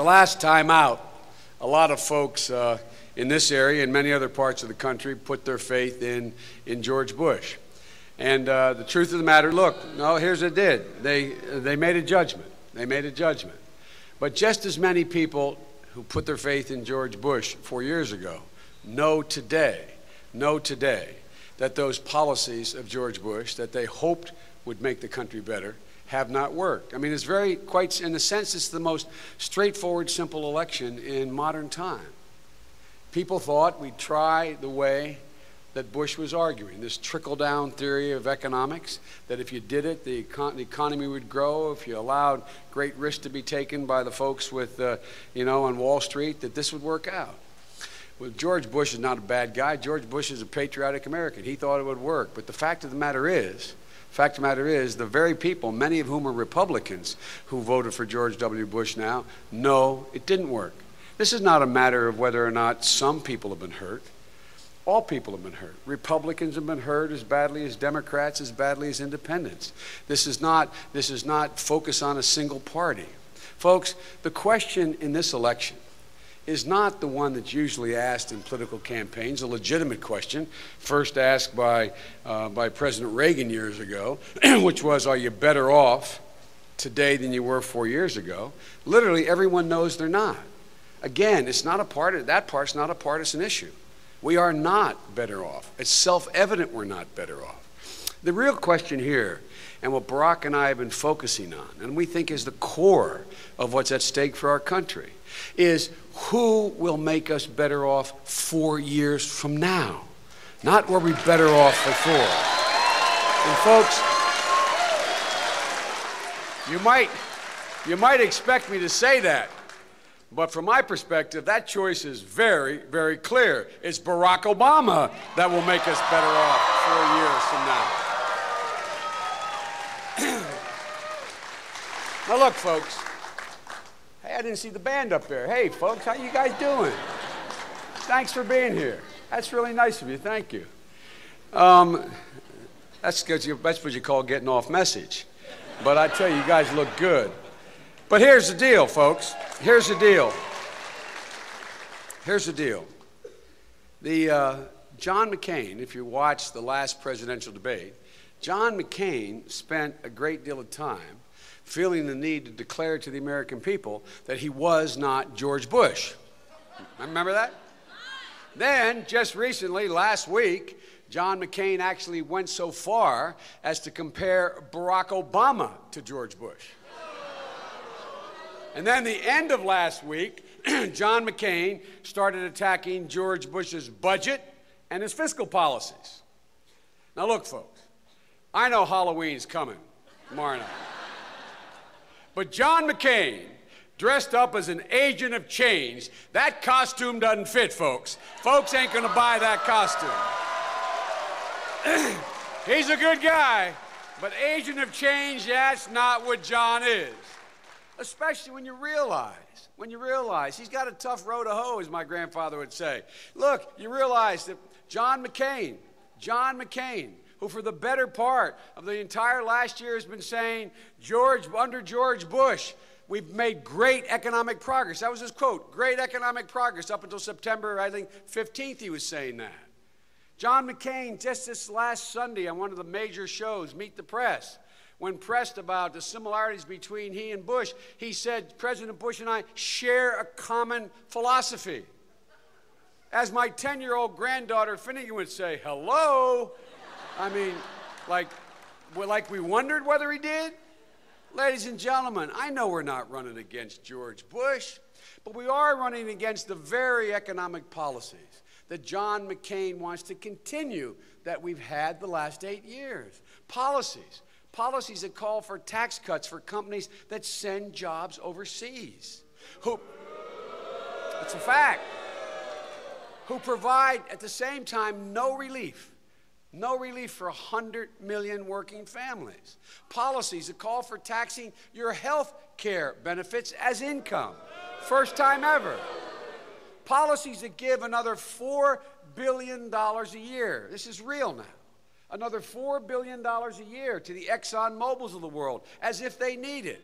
The last time out, a lot of folks in this area and many other parts of the country put their faith in George Bush. And the truth of the matter, look, no, here's what it did. They made a judgment. They made a judgment. But just as many people who put their faith in George Bush 4 years ago know today that those policies of George Bush that they hoped would make the country better have not worked. I mean, it's quite in a sense, it's the most straightforward, simple election in modern time. People thought we'd try the way that Bush was arguing, this trickle-down theory of economics, that if you did it, the economy would grow, if you allowed great risk to be taken by the folks with, on Wall Street, that this would work out. Well, George Bush is not a bad guy. George Bush is a patriotic American. He thought it would work. But the fact of the matter is, the very people, many of whom are Republicans who voted for George W. Bush now, know it didn't work. This is not a matter of whether or not some people have been hurt. All people have been hurt. Republicans have been hurt as badly as Democrats, as badly as independents. This is not focus on a single party. Folks, the question in this election is not the one that's usually asked in political campaigns, a legitimate question, first asked by President Reagan years ago, which was, are you better off today than you were 4 years ago? Literally, everyone knows they're not. Again, that part's not a partisan issue. We are not better off. It's self-evident we're not better off. The real question here, and what Barack and I have been focusing on, and we think is the core of what's at stake for our country, is who will make us better off 4 years from now, not were we better off before. And folks, you might expect me to say that, but from my perspective, that choice is very, very clear. It's Barack Obama that will make us better off 4 years from now. Now look, folks. Hey, I didn't see the band up there. Hey, folks, how you guys doing? Thanks for being here. That's really nice of you. Thank you. That's what you call getting off message. But I tell you, you guys look good. But here's the deal, folks. Here's the deal. John McCain, if you watched the last presidential debate, John McCain spent a great deal of time feeling the need to declare to the American people that he was not George Bush. Remember that? Then, just recently, last week, John McCain actually went so far as to compare Barack Obama to George Bush. And then the end of last week, John McCain started attacking George Bush's budget and his fiscal policies. Now look, folks, I know Halloween's coming tomorrow night. But John McCain, dressed up as an agent of change, that costume doesn't fit, folks. Folks ain't gonna buy that costume. He's a good guy, but agent of change, that's not what John is. Especially when you realize he's got a tough row to hoe, as my grandfather would say. Look, you realize that John McCain, who for the better part of the entire last year has been saying, under George Bush, we've made great economic progress. That was his quote, great economic progress, up until September, I think, 15th he was saying that. John McCain, just this last Sunday on one of the major shows, Meet the Press, when pressed about the similarities between he and Bush, he said, President Bush and I share a common philosophy. As my 10-year-old granddaughter Finnegan would say, hello? I mean, like we wondered whether he did? Ladies and gentlemen, I know we're not running against George Bush, but we are running against the very economic policies that John McCain wants to continue that we've had the last 8 years. Policies that call for tax cuts for companies that send jobs overseas. It's a fact. Who provide, at the same time, no relief for 100 million working families. Policies that call for taxing your health care benefits as income. First time ever. Policies that give another $4 billion a year. This is real now. Another $4 billion a year to the Exxon Mobils of the world, as if they need it.